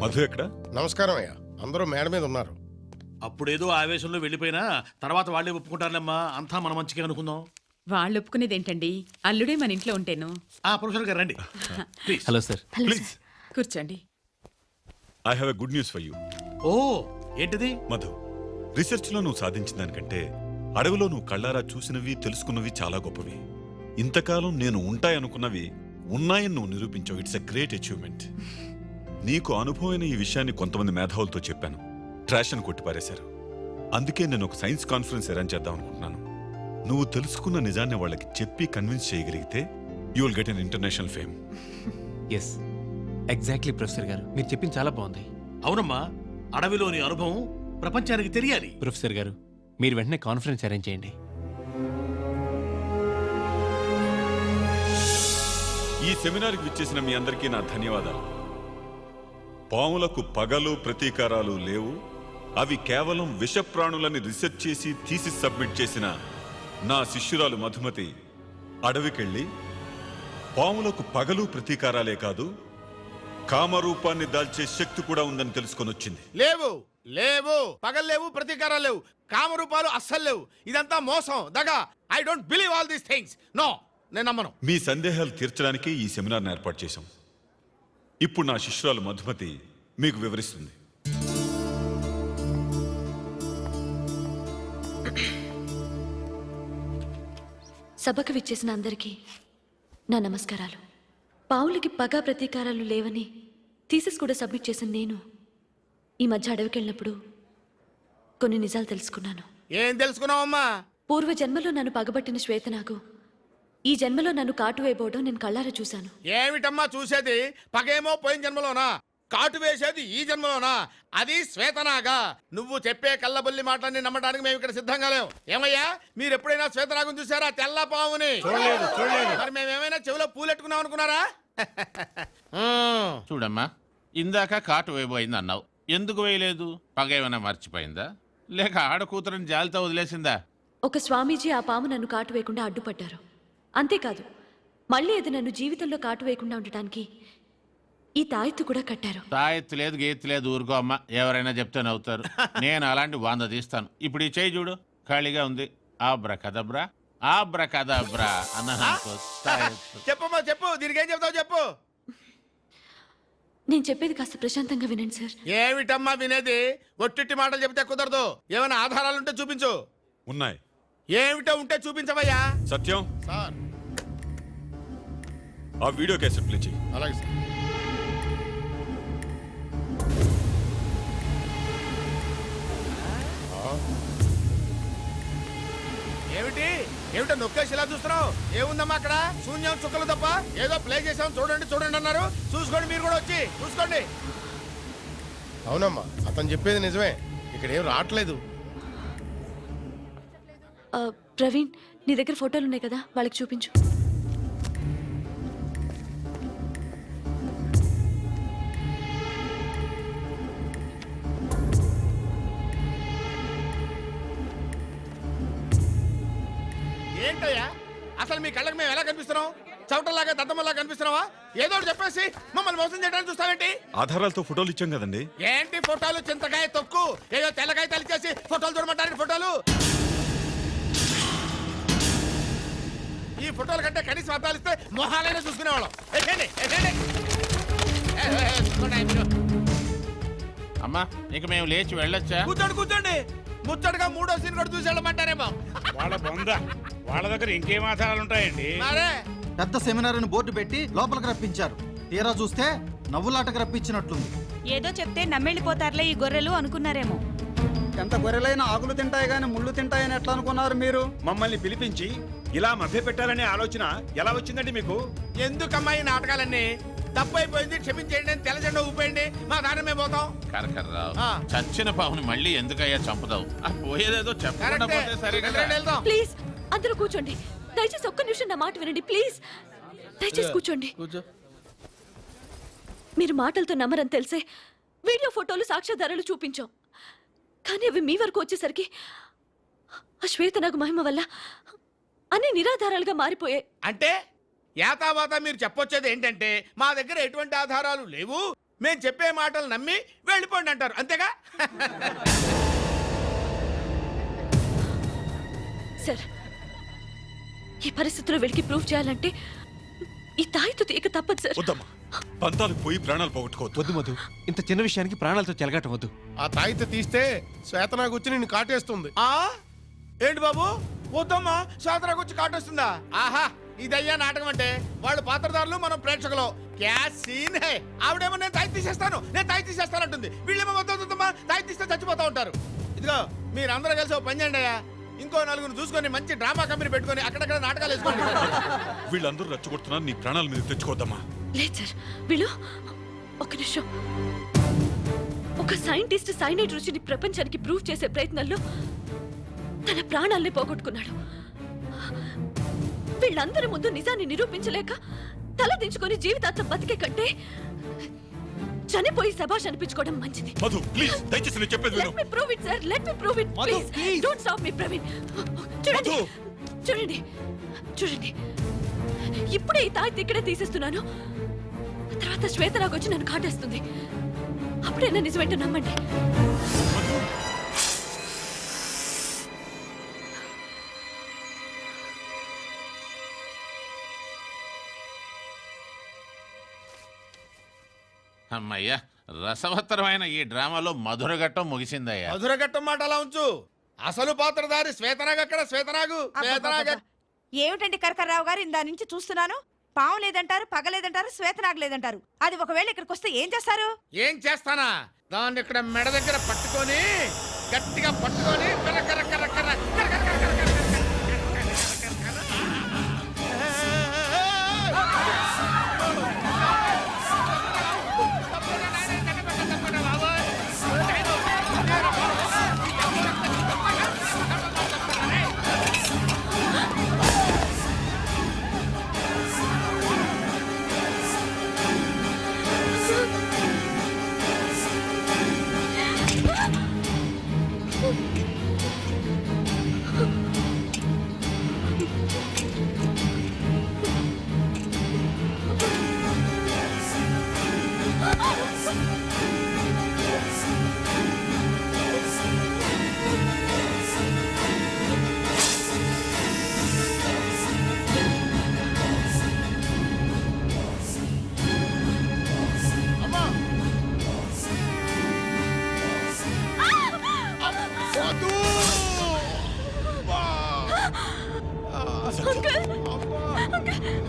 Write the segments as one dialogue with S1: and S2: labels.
S1: మధు ఎక్కడ?
S2: నమస్కారం అయ్యా, అందరూ మేడ మీద ఉన్నారు.
S3: అప్పుడేదో ఆవేశంలో వెళ్ళిపోయినా తర్వాత వాళ్ళే ఒప్పుకుంటారులేమ్మా. అంతా మన మంచిగా అనుకుందాం.
S4: వాళ్ళు ఒప్పుకునేది ఏంటండి, అల్లుడే మన ఇంట్లో ఉంటేను.
S3: ప్రొఫెసర్ గారు రండి ప్లీజ్.
S5: Hello sir.
S1: ప్లీజ్
S4: కూర్చోండి.
S1: I have a good news for you.
S3: ఓ ఏంటిది?
S1: మధు, రీసెర్చ్ లో నువ్వు సాధించిన దానికంటే అడవిలో నువ్వు కళ్ళారా చూసినవి తెలుసుకున్నవి చాలా గొప్పవి. ఇంతకాలం నేను ఉంటాయనుకున్నవి ఉన్నాయని నువ్వు నిరూపించావు. It's a great achievement. నీకు అనుభవమైన ఈ విషయాన్ని కొంతమంది మేధావులతో చెప్పాను, ట్రాష్ అని కొట్టిపారేశారు. అందుకే నేను ఒక సైన్స్ కాన్ఫరెన్స్ అరేంజ్ చేద్దాం అనుకుంటున్నాను. నువ్వు తెలుసుకున్న నిజాన్ని వాళ్ళకి చెప్పి కన్విన్స్ చేయగలిగితే you will get an international fame.
S5: Yes, exactly professor గారు, మీరు చెప్పింది చాలా బాగుంది.
S3: అవునమ్మా, అడవిలోని అనుభవం ప్రపంచానికి తెలియాలి.
S5: ప్రొఫెసర్ గారు, మీరు వెంటనే కాన్ఫరెన్స్ అరేంజ్ చేయండి.
S1: ఈ సెమినార్కి విచ్చేసిన మీ అందరికీ నా ధన్యవాదాలు. పాములకు పగలు ప్రతీకారాలు లేవు. అవి కేవలం విషప్రాణులని రీసెర్చ్ చేసి థీసిస్ సబ్మిట్ చేసిన నా శిష్యురాలు మధుమతి అడవికెళ్ళి పాములకు పగలు ప్రతీకారాలే కాదు, కామరూపాన్ని దాల్చే శక్తి కూడా ఉందని తెలుసుకొని వచ్చింది.
S2: లేవు లేవు, పగలు లేవు, ప్రతీకారాలు లేవు, కామరూపాలు అస్సలు లేవు. ఇదంతా మోసం, దగా. I don't believe all these things. No, నేను నమ్మను.
S1: మీ సందేహాలు తీర్చడానికి ఈ సెమినార్ని ఏర్పాటు చేశాం. ఇప్పుడు నా శిష్యురాలు మధుమతి మీకు వివరిస్తుంది.
S6: సభకు విచ్చేసిన అందరికీ నా నమస్కారాలు. పావులకి పగా ప్రతీకారాలు లేవని థీసిస్ కూడా సబ్మిట్ చేసిన నేను ఈ మధ్య అడవికి వెళ్ళినప్పుడు కొన్ని నిజాలు తెలుసుకున్నాను.
S2: ఏం తెలుసుకున్నావమ్మా?
S6: పూర్వ జన్మలో నన్ను పగబట్టిన శ్వేతనాగు ఈ జన్మలో నన్ను కాటు వేయబోవడం నేను కళ్ళారా చూశాను.
S2: ఏమిటమ్మా చూసేది? పగేమో పోయిన జన్మలోనా, కాటు వేసేది ఈ జన్మలోనా? అది శ్వేతనాగా. నువ్వు చెప్పే కళ్ళబొల్లి మాటలని నమ్మడానికి మేము ఇక్కడ సిద్ధంగా లేవు. ఏమయ్యా, మీరు ఎప్పుడైనా శ్వేతనాగం చూసారా? తెల్ల పావుని చూడలేదు. మరి మేమేమైనా చెవిలో పూలెట్టుకున్నాం అనుకున్నారా?
S7: చూడమ్మా, ఇందాక కాటు వేయబోయింది అన్నావు. ఎందుకు వేయలేదు? పగ ఏమైనా మర్చిపోయిందా, లేక ఆడకూతురని జాలితో వదిలేసిందా?
S6: ఒక స్వామీజీ ఆ పాము నన్ను కాటు వేయకుండా అడ్డుపడ్డారు. అంతేకాదు, మళ్ళీ అది నన్ను జీవితంలో కాటు వేయకుండా ఉండటానికి ఈ తాయెత్తు కూడా కట్టారు.
S7: తాయెత్తు లేదు, గీత్తు లేదు, ఊరుకో అమ్మా. ఎవరైనా చెప్తే నవ్వుతారు. నేను అలాంటి 100 తీస్తాను. ఇప్పుడు ఈ చేయి చూడు, ఖాళీగా ఉంది. ఆబ్రకదబ్రా ఆబ్రకదబ్రా అన్న.
S2: చెప్పమ్మా, చెప్పు. దీనికి ఏం చెప్తావు చెప్పు.
S6: నేను చెప్పేది కాస్త ప్రశాంతంగా వినండి సార్.
S2: ఏమిటమ్మా వినేది? ఒట్టిట్టి మాటలు చెబితే కుదరదు. ఏమైనా ఆధారాలుంటే చూపించు.
S1: ఉన్నాయి.
S2: ఏమిటో ఉంటే చూపించవయ్యా.
S1: సత్యం,
S2: సార్.
S1: ఆ వీడియో క్యాసెట్ ప్లే చెయ్యి.
S2: అలాగే సార్. ఏమిటి ఏమిటో నొక్కేసి ఇలా చూస్తున్నావు? ఏముందమ్మా అక్కడ? శూన్యం, చుక్కలు తప్ప. ఏదో ప్లే చేసాం, చూడండి చూడండి అన్నారు. చూసుకోండి, మీరు కూడా వచ్చి చూసుకోండి. అవునమ్మా, అతను చెప్పేది నిజమే. ఇక్కడ ఏం రావట్లేదు.
S6: ప్రవీణ్, నీ దగ్గర ఫోటోలు ఉన్నాయి కదా, వాళ్ళకి చూపించు.
S2: ఏంటయ్యా అసలు మీ కళ్ళకి మేము ఎలా కనిపిస్తున్నాం? చౌటల్లాగా దద్దమల్లా కనిపిస్తున్నావా? ఏదో ఒకటి చెప్పేసి మమ్మల్ని మోసం చేయడానికి చూస్తావేంటి?
S1: ఆధారాలతో ఫోటోలు ఇచ్చాం కదండి.
S2: ఏంటి ఫోటోలు? చింతకాయ తొక్కు. ఏదో తెల్లకాయ తలిచేసి ఫోటోలు చూడమంటారు. ఫోటోలు ఈ ఫోటోల కంటే కనీసం అర్థాలు ఇస్తే మొహాలైనా చూసుకునేవాళ్ళం.
S7: అమ్మా, ఇక మేము లేచి వెళ్ళొచ్చా?
S2: కూర్చోండి కూర్చోండి. ముచ్చటగా 3వ సీన్ కూడా చూసి వెళ్ళమంటారేమో.
S8: వాళ్ళ బొంద, వాళ్ళ దగ్గర ఇంకేం ఆధారాలు ఉంటాయండి?
S2: మరే
S9: పెద్ద సెమినార్ అని బోర్డు పెట్టి లోపలికి రప్పించారు. తీరా చూస్తే నవ్వులాటకు రప్పించినట్లుంది.
S10: ఏదో చెప్తే నమ్మెళ్ళిపోతారులే ఈ గొర్రెలు అనుకున్నారేమో.
S9: ఎంత గొర్రెలైనా ఆకులు తింటాయి గాని ముళ్ళు తింటాయని ఎట్లా అనుకున్నారు మీరు?
S8: మమ్మల్ని పిలిపించి ఇలా మభ్య పెట్టాలనే ఆలోచన ఎలా వచ్చిందండి మీకు?
S2: ఎందుకమ్మా ఈ నాటకాలన్నీ? తప్పు అయిపోయింది, క్షమించేయండి అని తెల్ల జెండా ఊపేయండి. మా దానమే పోతాం.
S7: కరకర్రావు,
S2: ఆ.
S7: చచ్చిన పావుని మళ్ళీ ఎందుకయ్యా చంపుతావు? ఆ పోయేదేదో చెప్పకుండా పోతే సరే కదా.
S2: వెళ్దాం.
S6: ప్లీజ్ అందరూ కూర్చోండి. దయచేసి ఒక్క నిమిషం నా మాట వినండి ప్లీజ్. దయచేసి కూర్చోండి. మీరు మాటలతో నమ్మరని తెలిసే వీడియో ఫోటోలు సాక్ష్యాధారాలు చూపించాం. కానీ అవి మీ వరకు వచ్చేసరికి ఆ శ్వేతనాగు మహిమ వల్ల అన్ని నిరాధారాలుగా మారిపోయాయి.
S2: అంటే యాతావాత మీరు చెప్పొచ్చేది ఏంటంటే మా దగ్గర ఎటువంటి ఆధారాలు లేవు, మేము చెప్పే మాటలు నమ్మి వెళ్ళిపోండి అంటారు అంతేగా?
S6: సార్, ఈ పరిస్థితిలో వీడికి ప్రూవ్ చేయాలంటే ఈ తాయితో తీయక తప్పదు సార్.
S1: వద్దమ్మా, పంతాలకు పోయి ప్రాణాలు పోగొట్టుకోవద్దు.
S5: వద్దు మధు, ఇంత చిన్న విషయానికి ప్రాణాలతో చెలగాటం వద్దు.
S9: ఆ తాయిత తీస్తే శ్వేతనాగు వచ్చి నిన్ను కాటేస్తుంది.
S2: ఆ ఏంటి బాబు? వద్దమ్మా, శాతరాకు వచ్చి కాటొస్తుందా? ఆహా, ఇదయ్యా నాటకం అంటే. వాళ్ళు పాత్రదారులు, మనం ప్రేక్షకులు. క్యా సీన్ హై. ఆవిడేమో నేను తాయి తీసేస్తాను అంటుంది. వీళ్ళేమో వద్దమ్మా తాయి తీస్తే చచ్చిపోతా ఉంటారు. ఇదిగో మీరందరూ కలిసి ఓ పని చేయండి అయ్యా, ఇంకో నలుగురు చూసుకొని మంచి డ్రామా కంపెనీ పెట్టుకొని అక్కడక్కడ నాటకాలు వేసుకోండి.
S1: వీళ్ళందరూ రెచ్చగొడుతున్నారు, నీ ప్రాణాల మీద తెచ్చుకోవద్దమ్మా.
S6: లేదు సార్, వీళ్ళు ఒక నిమిషం. ఒక సైంటిస్ట్ సైనైడ్ రుచిని ప్రపంచానికి ప్రూవ్ చేసే ప్రయత్నంలో తన ప్రాణాల్ని పోగొట్టుకున్నాడు. వీళ్ళందరి ముందు నిజాన్ని నిరూపించలేక తల దించుకొని జీవితాంతం బతికే కంటే చనిపోయి శభాష్ అనిపించుకోవడం మంచిది.
S1: మధు ప్లీజ్, దయచేసి నేను చెప్పేది విను.
S6: Let me prove it, sir. Let me prove it, please. Don't stop me, Praveen. చూడండి, చూడండి, చూడండి. ఇప్పుడే ఈ తాయి ఇక్కడే తీసేస్తున్నాను. తర్వాత శ్వేతరాగు వచ్చి నన్ను కాటేస్తుంది. అప్పుడైనా నిజమేంటో నమ్మండి.
S7: అమ్మయ్యా, రసవత్తరమైన ఈ డ్రామాలో మధురఘట్టం ముగిసిందయ్యా.
S2: మధురఘట్టం మాట అలా ఉంచు. అసలు పాత్రధారి శ్వేతనాగు అక్కడ. శ్వేతనాగు
S10: ఏమిటండి కరకర్రావు గారు, ఇందా నుంచి చూస్తున్నాను. పాము లేదంటారు, పగ లేదంటారు, శ్వేతనాగు లేదంటారు. అది ఒకవేళ ఇక్కడికి వస్తే ఏం చేస్తారు?
S2: ఏం చేస్తానా? దాన్ని ఇక్కడ మెడ దగ్గర పట్టుకొని గట్టిగా పట్టుకొని కర్ర కర్ర కర్ర కర్ర కర్ర కర్ర కర్ర కర్ర కర్ర.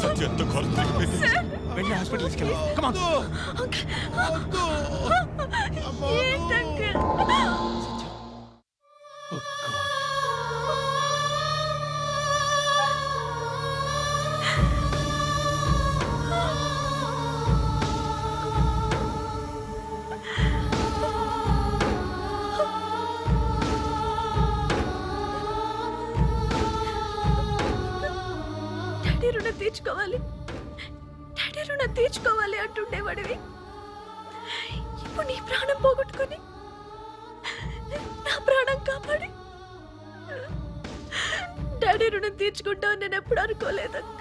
S1: సత్య ఎంత ఘోరం జరిగిపోయింది.
S5: వెళ్ళి హాస్పిటల్ తీసుకెళ్ళాం. Come on.
S6: ఏంటంకుల్?
S5: Oh, God.
S6: Daddy రుణం తీర్చుకోవాలి అంటుండేవాడివి. ఇప్పుడు నీ ప్రాణం పోగొట్టుకుని నా ప్రాణం కాపాడి డాడీ రుణం తీర్చుకుంటావు నేను ఎప్పుడు అనుకోలేదక్క.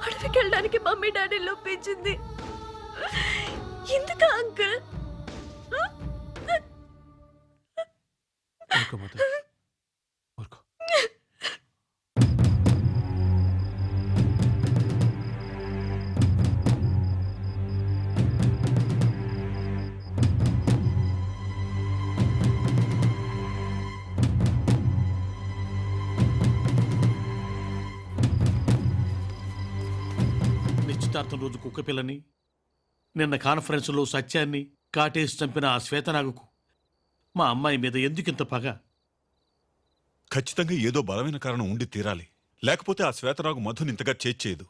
S6: అడవికి వెళ్ళడానికి మమ్మీ డాడీ లోపించింది ఎందుకా అంకుల్?
S5: ఊరుకో మధు, ఊరుకో.
S3: నిశ్చితార్థం రోజు కుక్క పిల్లని, నిన్న కాన్ఫరెన్స్లో సత్యాన్ని కాటేసి చంపిన ఆ శ్వేతనాగుకు మా అమ్మాయి మీద ఎందుకింత పగ?
S1: ఖచ్చితంగా ఏదో బలమైన కారణం ఉండి తీరాలి, లేకపోతే ఆ శ్వేతరాగు మధుని ఇంతగా చేర్చేయదు.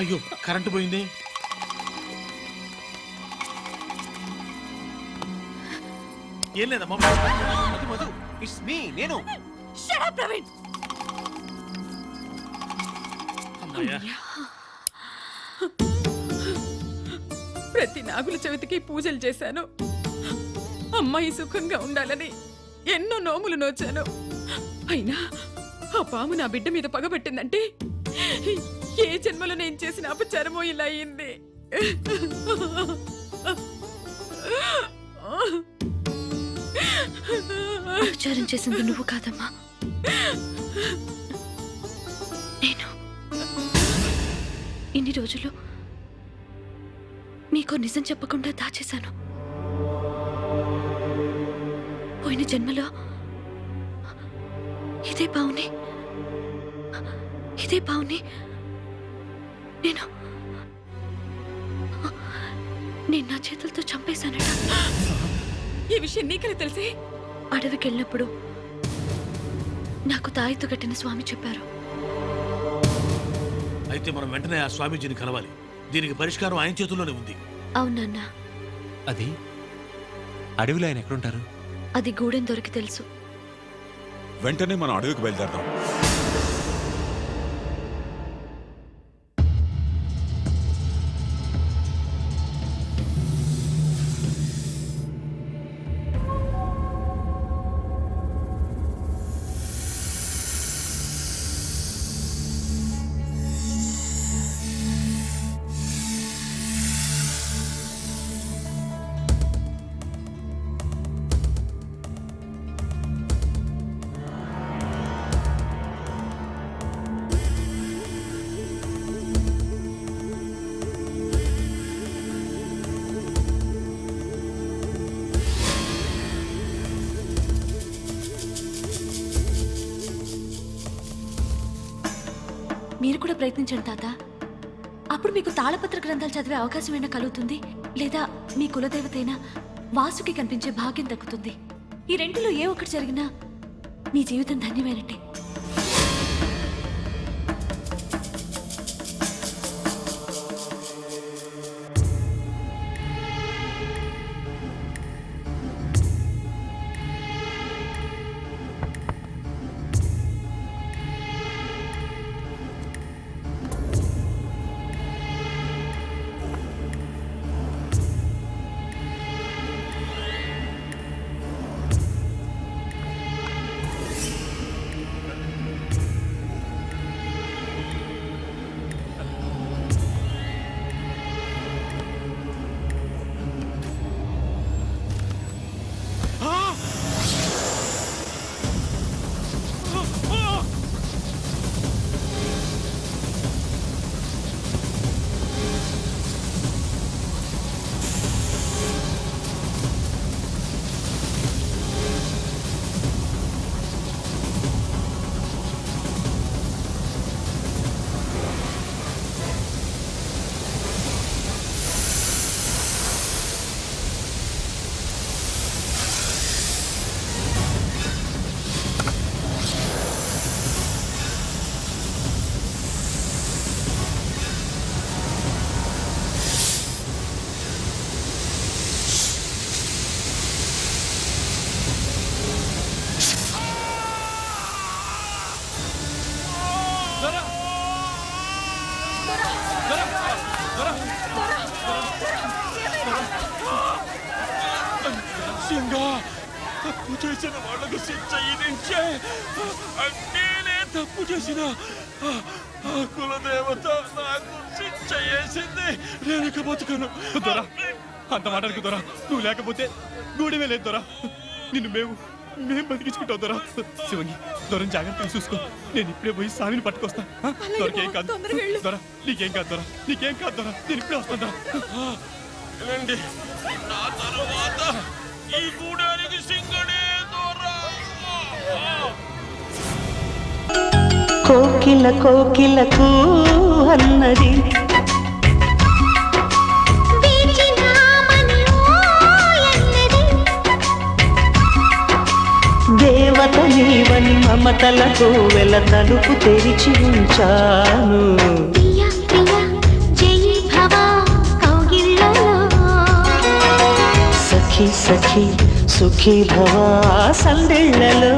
S3: అయ్యో, కరెంటు పోయింది. ఏం లేదమ్మా.
S5: మధు, మధు, it's me, నేను.
S6: Shut up, Praveen.
S3: అమ్మయ్యా,
S4: ప్రతి నాగుల చవితికి పూజలు చేశాను. అమ్మాయి సుఖంగా ఉండాలని ఎన్నో నోములు నోచాను. అయినా ఆ పాము నా బిడ్డ మీద పగబట్టిందంటే ఏ జన్మలో నేను చేసిన అపచారమో ఇలా అయింది.
S6: అపచారం చేసింది నువ్వు కాదమ్మా, నేను. ఇన్ని రోజులు నీకో నిజం చెప్పకుండా దాచేశాను. పోయిన జన్మలో ఇదే బావుని నేను నా చేతులతో చంపేశానట.
S4: ఈ విషయం నీకెలా తెలిసి?
S6: అడవికి వెళ్ళినప్పుడు నాకు తాయితో కట్టిన స్వామి చెప్పారు.
S3: అయితే మనం వెంటనే ఆ స్వామీజీని కలవాలి. దీనికి పరిష్కారం ఆయన చేతుల్లోనే ఉంది.
S6: అవునన్నా,
S5: అది అడవిలో ఆయన ఎక్కడుంటారు?
S6: అది గూడెం దొరికి తెలుసు.
S1: వెంటనే మనం అడవికి బయలుదేరదాం.
S6: మీరు కూడా ప్రయత్నించండి తాత. అప్పుడు మీకు తాళపత్ర గ్రంథాలు చదివే అవకాశం అయినా కలుగుతుంది, లేదా మీ కులదేవతైన వాసుకి కనిపించే భాగ్యం దక్కుతుంది. ఈ రెంటిలో ఏ ఒక్కటి జరిగినా మీ జీవితం ధన్యమైనట్టే.
S8: తప్పు చేసిన వాళ్ళకు శిక్ష ఇదించే. నేనే తప్పు చేసిన కులదేవత నాకు శిక్ష వేసింది. నేను ఇక బతుకను. దొరా, అంత మాటకు దొరా. నువ్వు లేకపోతే గూడెమే లేదు దొరా. నిన్ను మేము బతికించుకుంటావు దొరా. శివంగి, దొరం జాగ్రత్తగా చూసుకో. నేను ఇప్పుడే పోయి స్వామిని పట్టుకొస్తా. దొరకేం కాదు దొరా, నీకేం కాదు దొరా, నీకేం కాదు దొరా. నేను ఇప్పుడే వస్తాను దొరా. రండి, నా తరువాత ఈ గూడానికి సింగడే దొరా.
S11: కోకిల కోకిలకు అన్నది దేవత నీవని మమతలకు వెల తలుపు తెరిచి ఉంచాను. సఖీ సఖీ సుఖీ భవ సందెళ్ళలో.